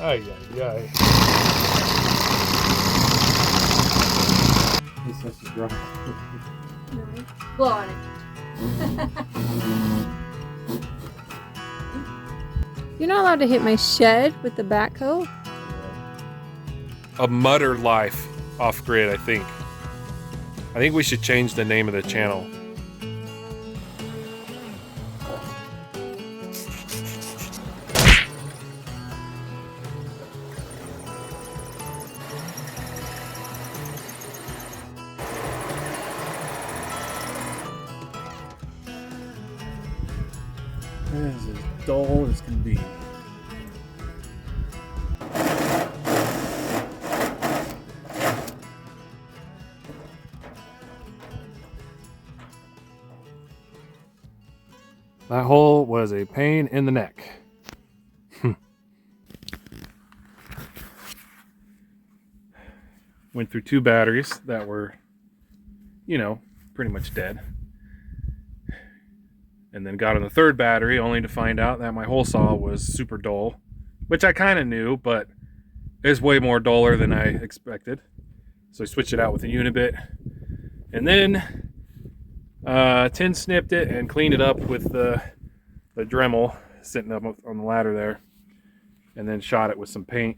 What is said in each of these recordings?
Ay, ay, ay. This has to dry. No. Blow on it. You're not allowed to hit my shed with the backhoe. A mutter life off grid, I think. I think we should change the name of the channel. This is as dull as can be. That hole was a pain in the neck. Went through 2 batteries that were, you know, pretty much dead. And then got on the 3rd battery only to find out that my hole saw was super dull, which I kind of knew, but it's way more duller than I expected. So I switched it out with a unibit. And then tin snipped it and cleaned it up with the Dremel sitting up on the ladder there, and then shot it with some paint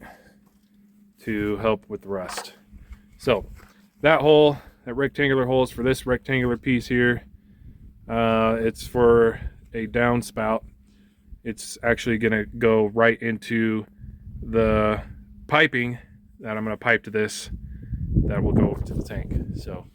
to help with the rust. So that hole, that rectangular hole, is for this rectangular piece here. It's for a downspout. It's actually gonna go right into the piping that I'm gonna pipe to this, that will go to the tank. So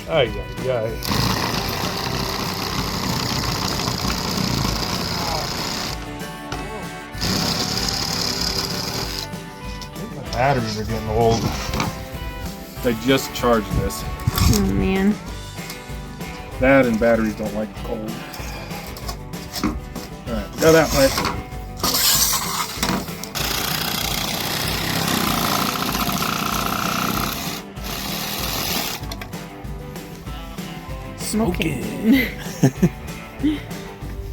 ay, ay, ay. My batteries are getting old. I just charged this. Oh man. That and batteries don't like cold. Alright, got that pipe. Smoking. You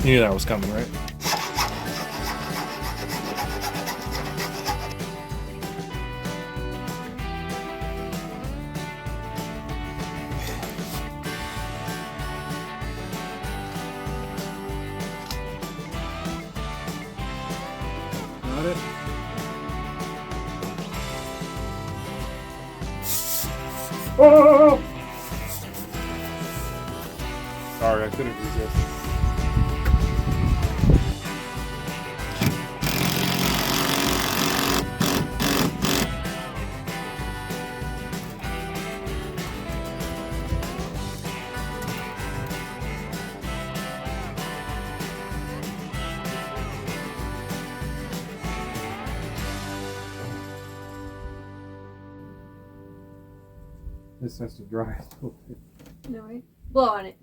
knew that was coming, right? Got it. Oh! Sorry, I couldn't resist. This has to dry a little bit. No. Blow on it.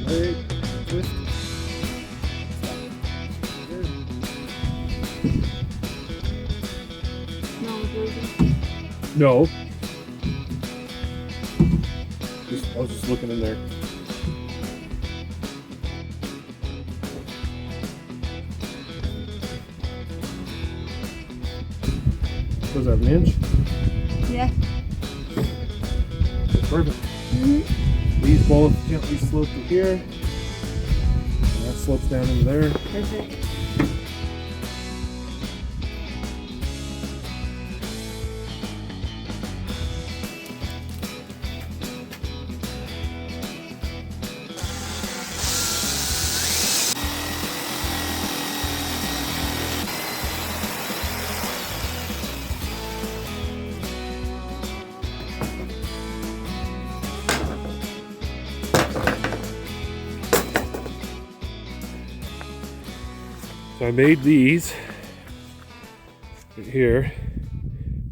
Hey, twist. No. I was just looking in there. Was that an inch? Yeah. Perfect. Mm-hmm. These both gently slope to here. And that slopes down into there. Perfect. So I made these right here.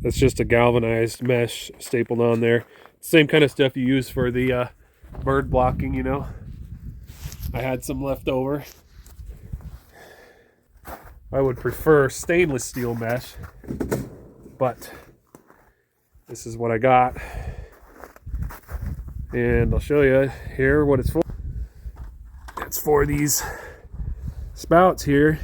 That's just a galvanized mesh stapled on there. Same kind of stuff you use for the bird blocking, you know. I had some left over. I would prefer stainless steel mesh, but this is what I got. And I'll show you here what it's for. It's for these spouts here.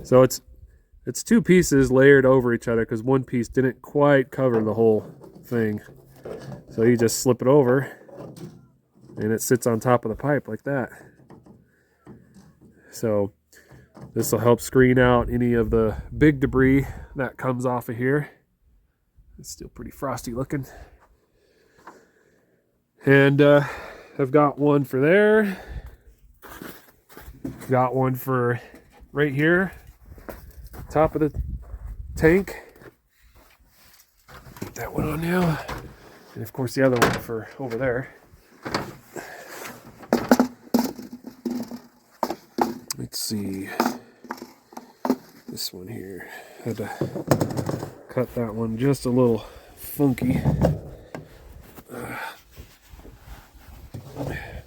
So it's two pieces layered over each other because one piece didn't quite cover the whole thing. So you just slip it over and it sits on top of the pipe like that. So this will help screen out any of the big debris that comes off of here. It's still pretty frosty looking. And I've got one for there. Got one for right here, top of the tank. Put that one on now. And of course the other one for over there. Let's see. This one here. Had to cut that one just a little funky.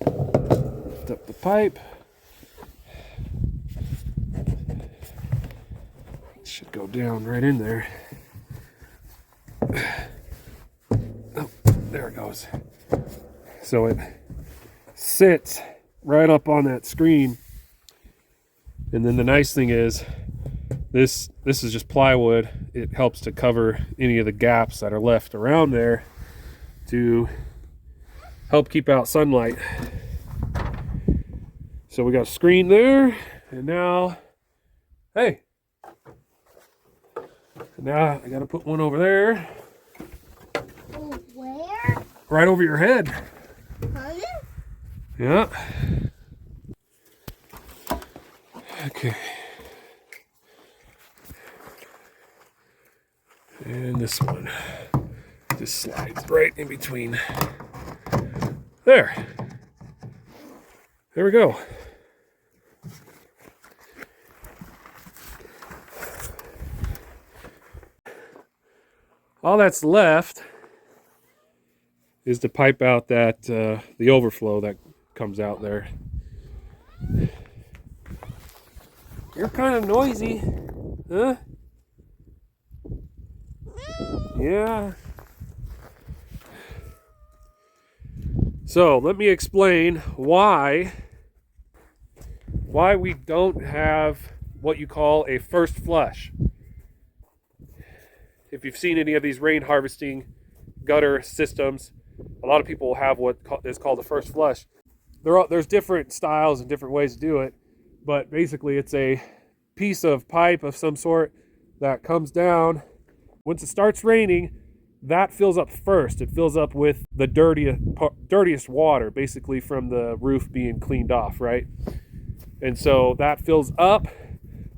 Lift up the pipe. Should go down right in there. Oh, there it goes. So it sits right up on that screen. And then the nice thing is this is just plywood. It helps to cover any of the gaps that are left around there to help keep out sunlight. So we got a screen there, and now, hey, now I gotta put one over there. Where? Right over your head. Huh? Yeah. Okay. And this one just slides right in between. There. There we go. All that's left is to pipe out that the overflow that comes out there. You're kind of noisy, huh? Yeah. So let me explain why we don't have what you call a first flush. If you've seen any of these rain harvesting gutter systems, a lot of people will have what is called a first flush. There's different styles and different ways to do it, but basically it's a piece of pipe of some sort that comes down. Once it starts raining, that fills up first. It fills up with the dirtiest water, basically from the roof being cleaned off, right? And so that fills up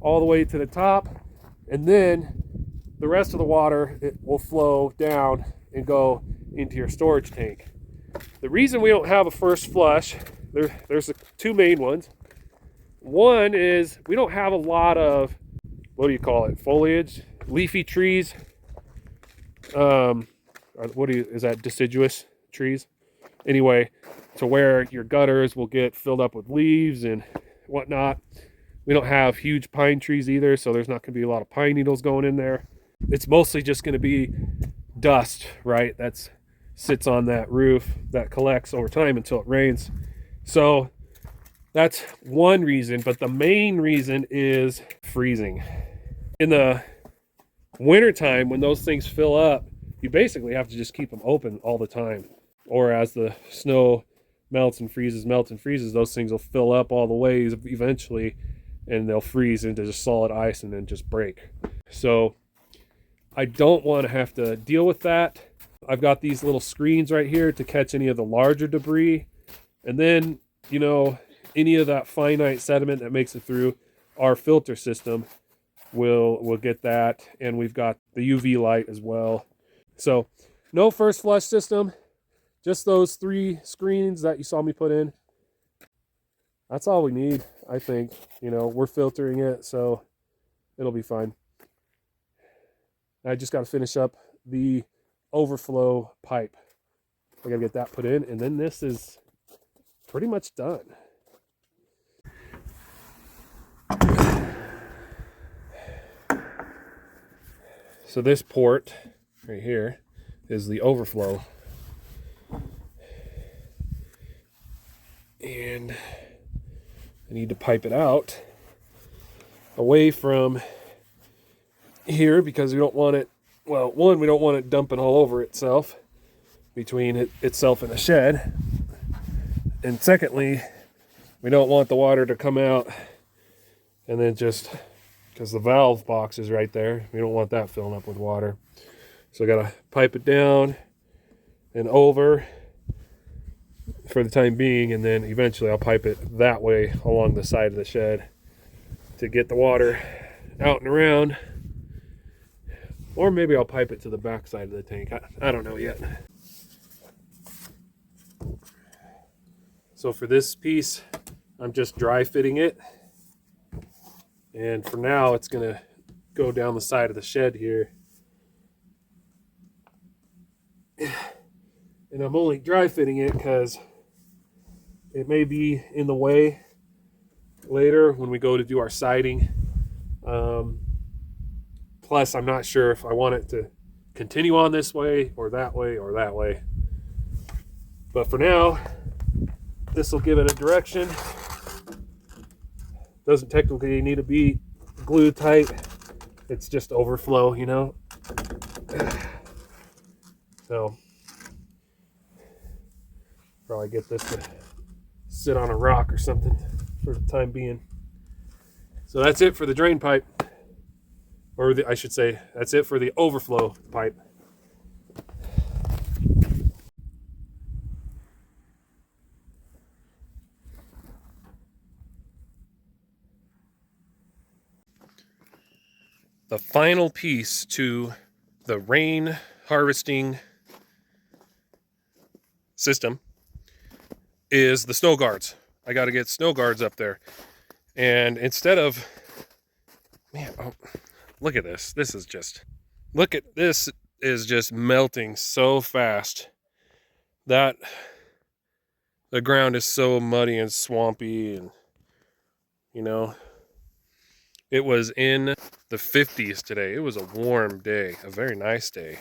all the way to the top, and then the rest of the water, it will flow down and go into your storage tank. The reason we don't have a first flush, there's two main ones. One is we don't have a lot of, what do you call it, foliage, leafy trees. Is that deciduous trees? Anyway, to where your gutters will get filled up with leaves and whatnot. We don't have huge pine trees either, so there's not going to be a lot of pine needles going in there. It's mostly just going to be dust, right? That sits on that roof that collects over time until it rains. So that's one reason, but the main reason is freezing. In the wintertime, when those things fill up, you basically have to just keep them open all the time. Or as the snow melts and freezes, those things will fill up all the way eventually, and they'll freeze into just solid ice and then just break. So I don't want to have to deal with that. I've got these little screens right here to catch any of the larger debris. And then, you know, any of that finite sediment that makes it through our filter system will get that. And we've got the UV light as well. So no first flush system, just those 3 screens that you saw me put in. That's all we need, I think. You know, we're filtering it, so it'll be fine. I just got to finish up the overflow pipe. I got to get that put in, and then this is pretty much done. So this port right here is the overflow. And I need to pipe it out away from here because we don't want it, well, one, we don't want it dumping all over itself between itself and the shed. And secondly, we don't want the water to come out and then just, because the valve box is right there, we don't want that filling up with water. So I gotta pipe it down and over for the time being, and then eventually I'll pipe it that way along the side of the shed to get the water out and around. Or maybe I'll pipe it to the back side of the tank. I don't know yet. So for this piece, I'm just dry fitting it. And for now, it's gonna go down the side of the shed here. And I'm only dry fitting it because it may be in the way later when we go to do our siding. Plus, I'm not sure if I want it to continue on this way or that way or that way. But for now, this will give it a direction. Doesn't technically need to be glued tight. It's just overflow, you know. So probably get this to sit on a rock or something for the time being. So that's it for the drain pipe. Or I should say, that's it for the overflow pipe. The final piece to the rain harvesting system is the snow guards. I got to get snow guards up there. And instead of, man, oh, look at this. This is just melting so fast that the ground is so muddy and swampy, and you know, it was in the 50s today. It was a warm day, a very nice day.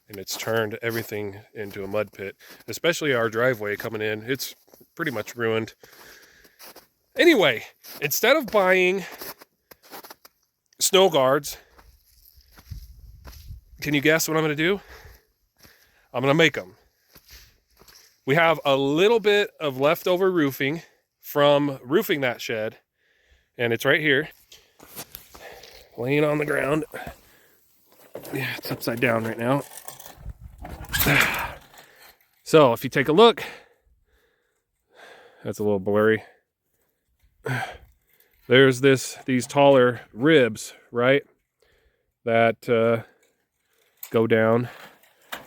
And it's turned everything into a mud pit, especially our driveway coming in. It's pretty much ruined. Anyway, instead of buying snow guards, can you guess what I'm going to do? I'm going to make them. We have a little bit of leftover roofing from roofing that shed, and it's right here, laying on the ground. Yeah, it's upside down right now. So if you take a look, that's a little blurry. There's these taller ribs, right, that go down.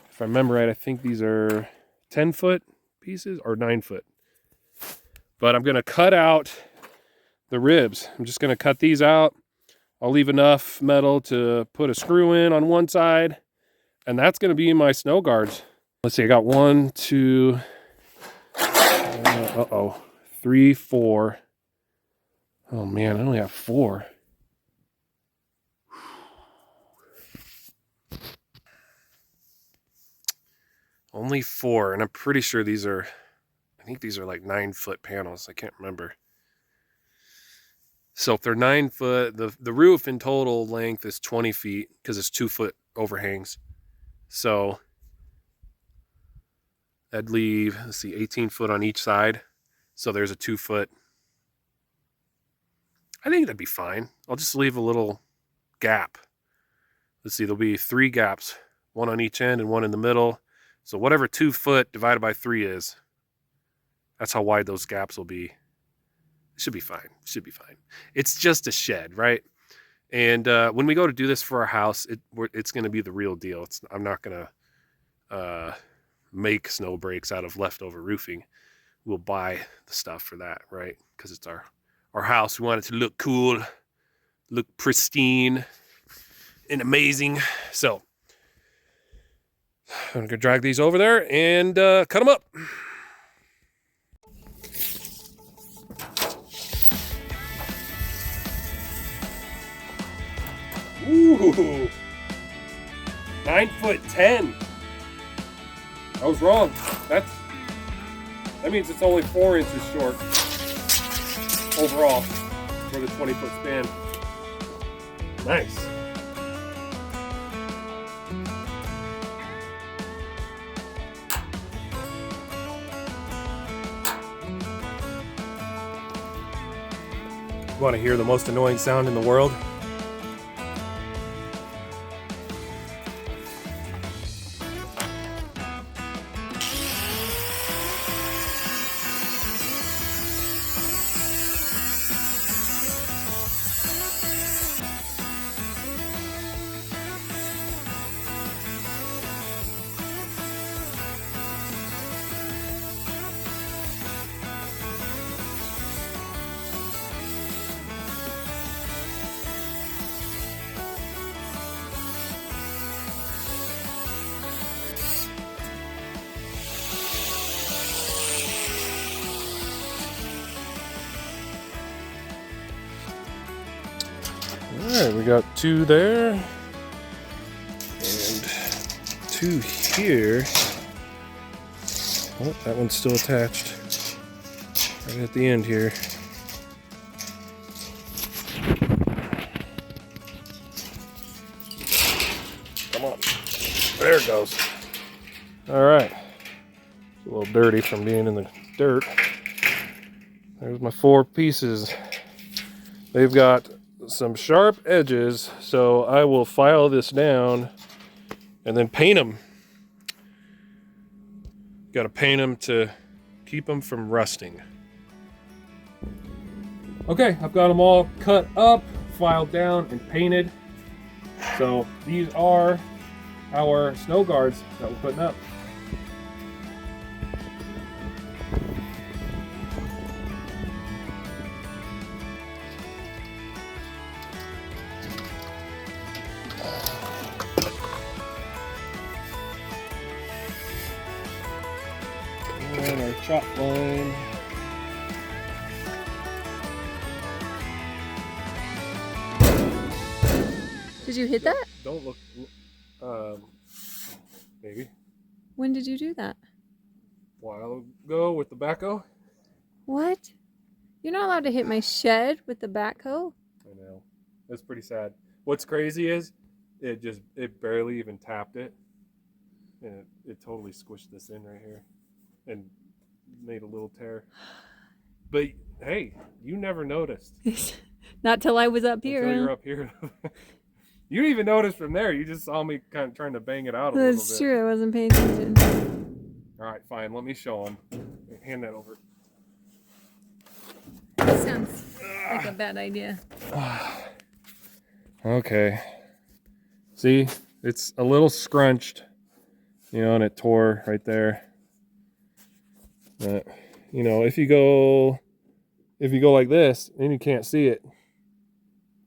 If I remember right, I think these are 10-foot pieces or 9-foot. But I'm going to cut out the ribs. I'm just going to cut these out. I'll leave enough metal to put a screw in on one side, and that's going to be my snow guards. Let's see, I got 1, 2, 3, 4. Oh man, I only have 4. Only 4, and I'm pretty sure I think these are like 9-foot panels. I can't remember. So if they're 9 foot, the roof in total length is 20 feet because it's 2-foot overhangs. So that'd leave, let's see, 18 foot on each side. So there's a 2-foot. I think that'd be fine. I'll just leave a little gap. Let's see, there'll be 3 gaps, 1 on each end and 1 in the middle. So whatever 2 foot divided by 3 is, that's how wide those gaps will be. It should be fine. It should be fine. It's just a shed, right? And when we go to do this for our house, it's going to be the real deal. I'm not going to make snow breaks out of leftover roofing. we'll buy the stuff for that, right? Because it's our house. We want it to look cool, look pristine and amazing. So I'm gonna drag these over there and cut them up. Ooh, 9'10". I was wrong. That means it's only 4 inches short overall for the 20-foot span. Nice. You want to hear the most annoying sound in the world? All right, we got 2 there and 2 here. Oh, that one's still attached right at the end here. Come on, there it goes. All right, it's a little dirty from being in the dirt. There's my 4 pieces. They've got some sharp edges, so I will file this down and then paint them. Got to paint them to keep them from rusting. Okay, I've got them all cut up, filed down, and painted. So these are our snow guards that we're putting up. And our chop line. Did you hit that? Don't look. Maybe. When did you do that? A while ago with the backhoe. What? You're not allowed to hit my shed with the backhoe? I know. That's pretty sad. What's crazy is it barely even tapped it. And it totally squished this in right here and made a little tear. But hey, you never noticed. Not till I was up here. Until Huh? you're up here. You didn't even notice from there. You just saw me kind of trying to bang it out a little bit. That's true. I wasn't paying attention. All right, fine. Let me show them. Hand that over. That sounds like a bad idea. Okay. See, it's a little scrunched, you know, and it tore right there. But, you know, if you go like this, then you can't see it.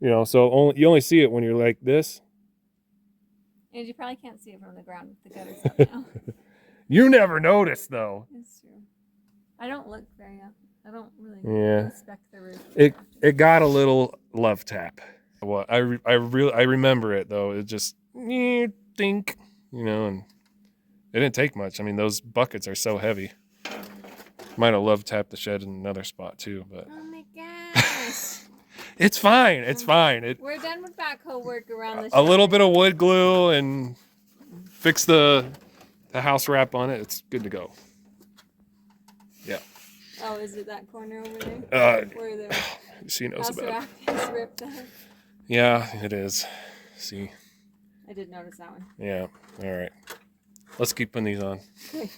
You know, so you only see it when you're like this. And you probably can't see it from the ground with the gutters up now. You never noticed, though. That's true. I don't look very often. I don't really inspect the roof. It got a little love tap. Well, I remember it though. It just think, you know, and it didn't take much. I mean, those buckets are so heavy. Might have love tapped the shed in another spot too, but. Oh my gosh. It's fine. It's fine. We're done with backhoe work around the shed. A little bit of wood glue and fix the house wrap on it. It's good to go. Yeah. Oh, is it that corner over there? Where the she knows house about wrap it. is ripped out? Yeah, it is. See. I did notice that one. Yeah. All right. Let's keep putting these on. Okay.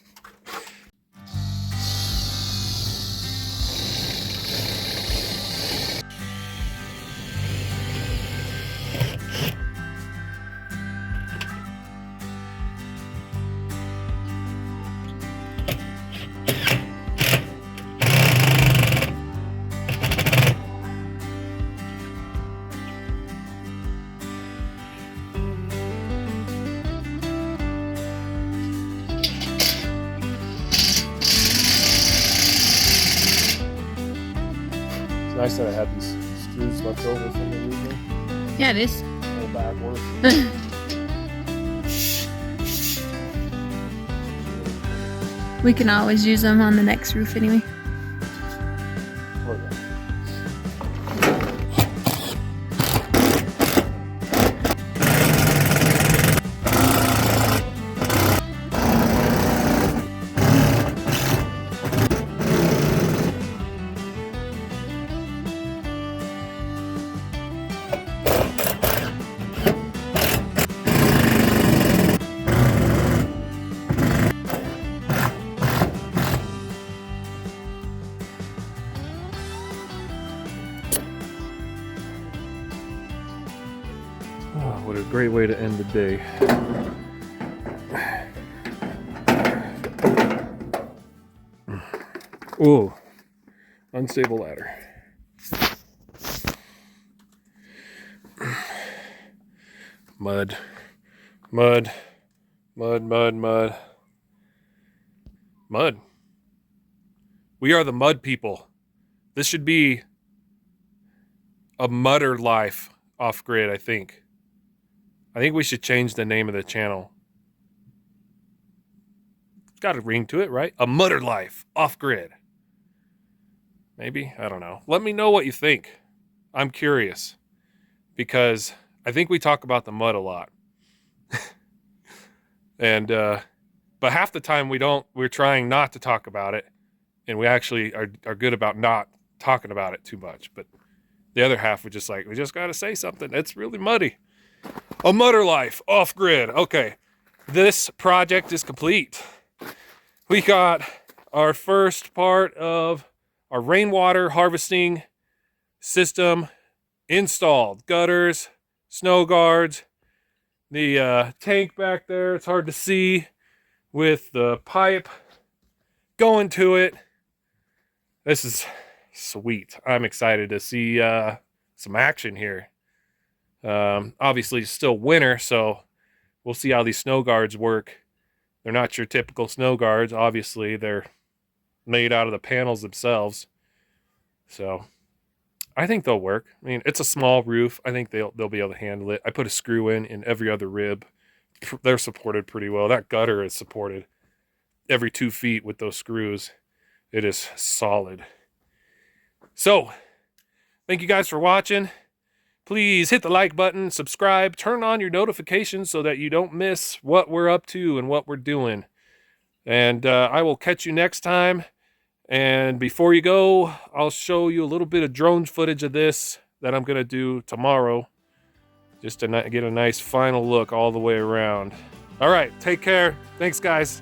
nice that I had these screws left over from the roofing. Yeah, it is. Pull backwards. We can always use them on the next roof anyway. Oh, yeah. Oh, what a great way to end the day. Ooh, unstable ladder. Mud, mud, mud, mud, mud, mud. We are the mud people. This should be a mudder life off grid, I think. I think we should change the name of the channel. It's got a ring to it, right? A mudder life off grid. Maybe? I don't know. Let me know what you think. I'm curious. Because I think we talk about the mud a lot. And, but half the time we don't, we're trying not to talk about it. And we actually are good about not talking about it too much. But the other half, we just got to say something. It's really muddy. A mudder life off grid. Okay. This project is complete. We got our first part of our rainwater harvesting system installed. Gutters, snow guards, the tank back there, it's hard to see, with the pipe going to it. This is sweet. I'm excited to see some action here. Obviously it's still winter, so we'll see how these snow guards work. They're not your typical snow guards. Obviously they're made out of the panels themselves, so I think they'll work. I mean, it's a small roof. I think they'll be able to handle it. I put a screw in every other rib. They're supported pretty well. That gutter is supported every 2 feet with those screws. It is solid. So thank you guys for watching. Please hit the like button, subscribe, turn on your notifications so that you don't miss what we're up to and what we're doing. And I will catch you next time. And before you go, I'll show you a little bit of drone footage of this that I'm going to do tomorrow, just to get a nice final look all the way around. All right, take care. Thanks, guys.